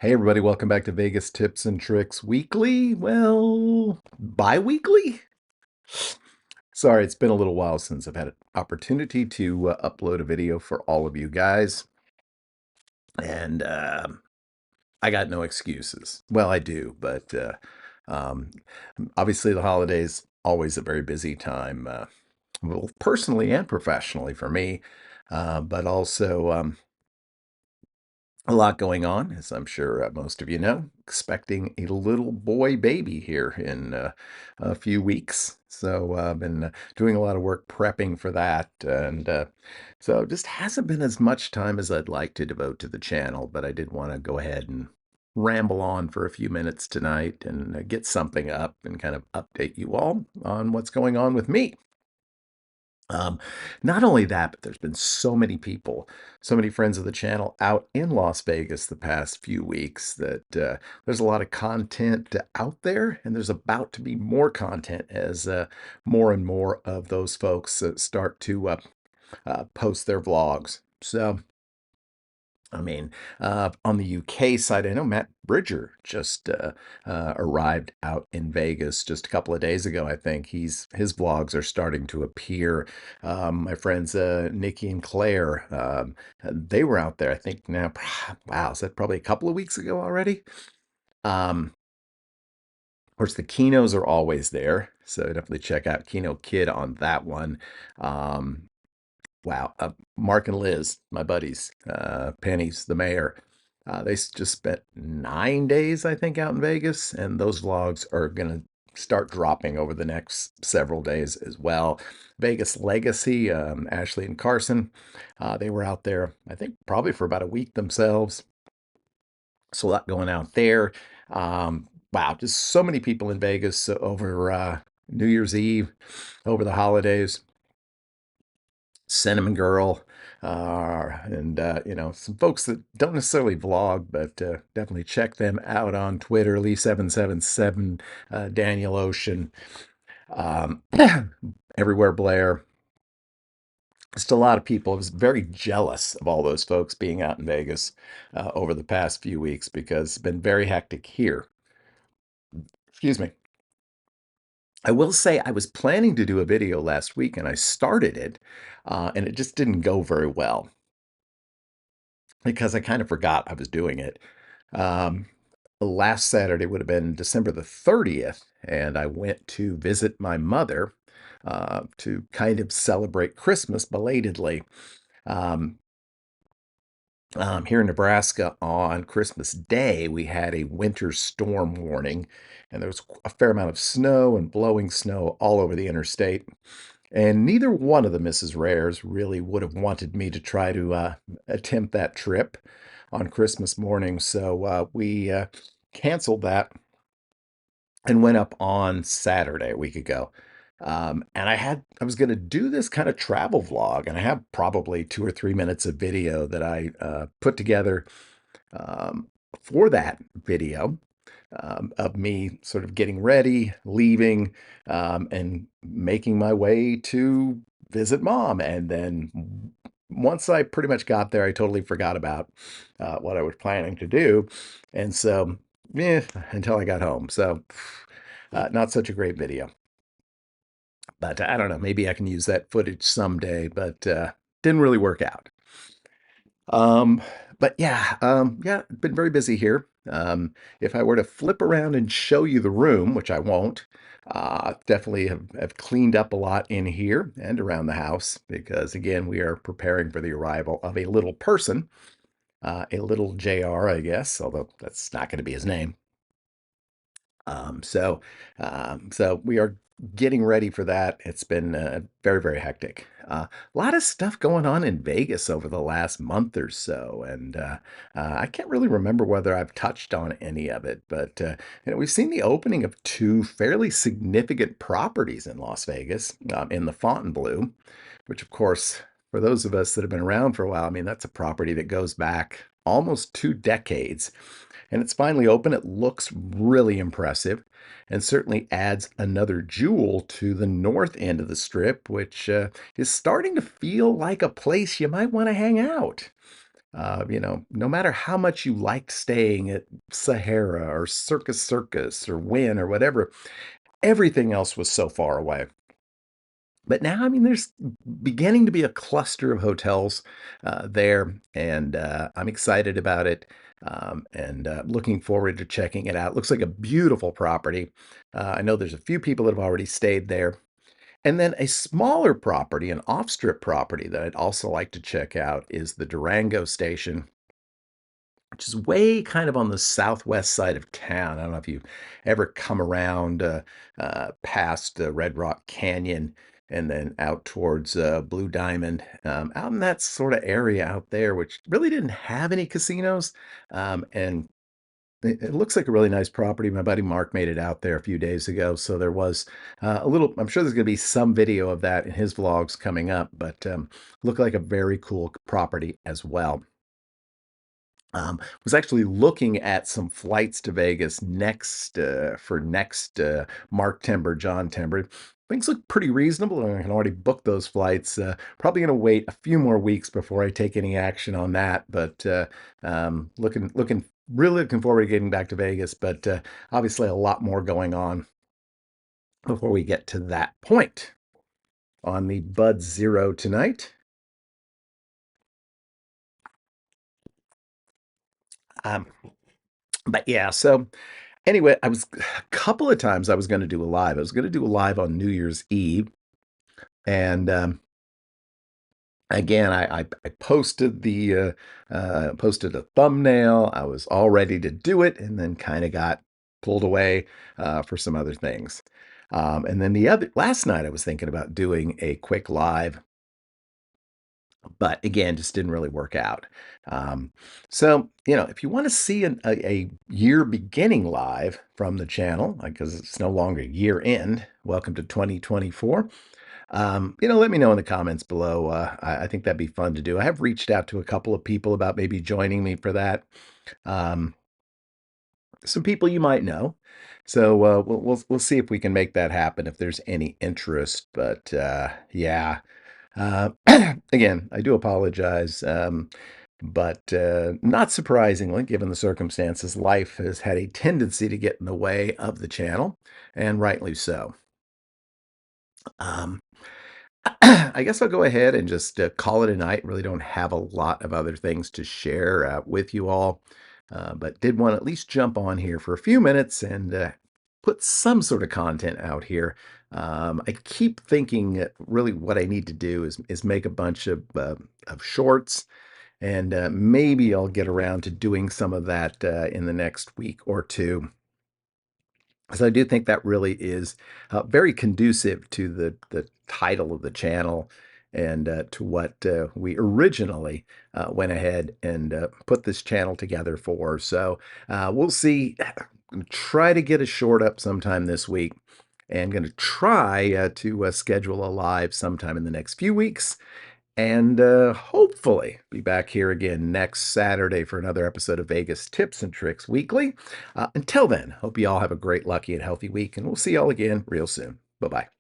Hey everybody, welcome back to Vegas Tips and Tricks Weekly. Well, bi-weekly? Sorry, it's been a little while since I've had an opportunity to upload a video for all of you guys. And I got no excuses. Well, I do, but um, obviously the holidays always a very busy time, well, personally and professionally for me. But also a lot going on, as I'm sure most of you know. Expecting a little boy baby here in a few weeks. So I've been doing a lot of work prepping for that. And so just hasn't been as much time as I'd like to devote to the channel, but I did want to go ahead and ramble on for a few minutes tonight and get something up and kind of update you all on what's going on with me. Um, Not only that, but there's been so many people, so many friends of the channel out in Las Vegas the past few weeks that there's a lot of content out there, and there's about to be more content as more and more of those folks start to post their vlogs. So, I mean, on the UK side, I know Matt Bridger just arrived out in Vegas just a couple of days ago. I think his vlogs are starting to appear. My friends Nikki and Claire, they were out there. I think now, wow, is that probably a couple of weeks ago already? Of course, the Kinos are always there, so definitely check out Kino Kid on that one. Um, Wow. Mark and Liz, my buddies, Penny's the mayor. Just spent 9 days, I think, out in Vegas, and those vlogs are going to start dropping over the next several days as well. Vegas Legacy, Ashley and Carson, they were out there, I think, probably for about a week themselves. So a lot going out there. Wow, just so many people in Vegas over New Year's Eve, over the holidays. Cinnamon Girl, and some folks that don't necessarily vlog, but definitely check them out on Twitter. Lee777, Daniel Ocean, um, Everywhere Blair. Just a lot of people. I was very jealous of all those folks being out in Vegas over the past few weeks because it's been very hectic here. Excuse me. I will say I was planning to do a video last week and I started it, and it just didn't go very well because I kind of forgot I was doing it. Um, Last Saturday would have been December the 30th, and I went to visit my mother to kind of celebrate Christmas belatedly. Um, Here in Nebraska on Christmas Day, we had a winter storm warning, and there was a fair amount of snow and blowing snow all over the interstate. And neither one of the Mrs. Rares really would have wanted me to try to attempt that trip on Christmas morning. So we canceled that and went up on Saturday a week ago. And I was going to do this kind of travel vlog, and I have probably 2 or 3 minutes of video that I put together um, for that video of me sort of getting ready, leaving, and making my way to visit mom. And then once I pretty much got there, I totally forgot about what I was planning to do. And so, yeah, until I got home. So, not such a great video. But I don't know, maybe I can use that footage someday, but didn't really work out. Um, but yeah, been very busy here. If I were to flip around and show you the room, which I won't, definitely have cleaned up a lot in here and around the house because, again, we are preparing for the arrival of a little person, a little JR, I guess, although that's not going to be his name. Um, so, so we are getting ready for that. It's been very, very hectic. A lot of stuff going on in Vegas over the last month or so, and I can't really remember whether I've touched on any of it. But we've seen the opening of two fairly significant properties in Las Vegas, in the Fontainebleau, which, of course, for those of us that have been around for a while, I mean, that's a property that goes back almost 2 decades and it's finally open. It looks really impressive and certainly adds another jewel to the north end of the strip, which is starting to feel like a place you might want to hang out. No matter how much you liked staying at Sahara or Circus Circus or Wynn or whatever, everything else was so far away. But now, I mean, there's beginning to be a cluster of hotels there, and I'm excited about it and looking forward to checking it out. Looks like a beautiful property. I know there's a few people that have already stayed there. And then a smaller property, an off-strip property that I'd also like to check out is the Durango Station, which is way kind of on the southwest side of town. I don't know if you've ever come around past Red Rock Canyon and then out towards Blue Diamond, out in that sort of area out there, which really didn't have any casinos. And it looks like a really nice property. My buddy Mark made it out there a few days ago, so there was a little. I'm sure there's going to be some video of that in his vlogs coming up, but looked like a very cool property as well. Was actually looking at some flights to Vegas next Mark Timber, John Timber. Things look pretty reasonable, and I can already book those flights. Probably going to wait a few more weeks before I take any action on that, but really looking forward to getting back to Vegas. But obviously, a lot more going on before we get to that point. On the Bud Zero tonight. Um, but yeah, so anyway, I was a couple of times I was going to do a live. I was going to do a live on New Year's Eve, and again, I posted a thumbnail. I was all ready to do it, and then kind of got pulled away for some other things. And then the other last night, I was thinking about doing a quick live, but again, just didn't really work out. Um, so, if you want to see a year beginning live from the channel, because it's no longer year end, welcome to 2024. Let me know in the comments below. I think that'd be fun to do. I have reached out to a couple of people about maybe joining me for that. Um, some people you might know. So we'll see if we can make that happen if there's any interest. But yeah. Uh, again, I do apologize, but not surprisingly, given the circumstances, life has had a tendency to get in the way of the channel, and rightly so. Um, I guess I'll go ahead and just call it a night. Really don't have a lot of other things to share with you all, but did want to at least jump on here for a few minutes and put some sort of content out here. I keep thinking that really what I need to do is make a bunch of shorts, and maybe I'll get around to doing some of that in the next week or two. So I do think that really is very conducive to the title of the channel and to what we originally went ahead and put this channel together for. So we'll see. Try to get a short up sometime this week, and going to try to schedule a live sometime in the next few weeks, and hopefully be back here again next Saturday for another episode of Vegas Tips and Tricks Weekly. Until then, hope you all have a great, lucky, and healthy week, and we'll see y'all again real soon. Bye-bye.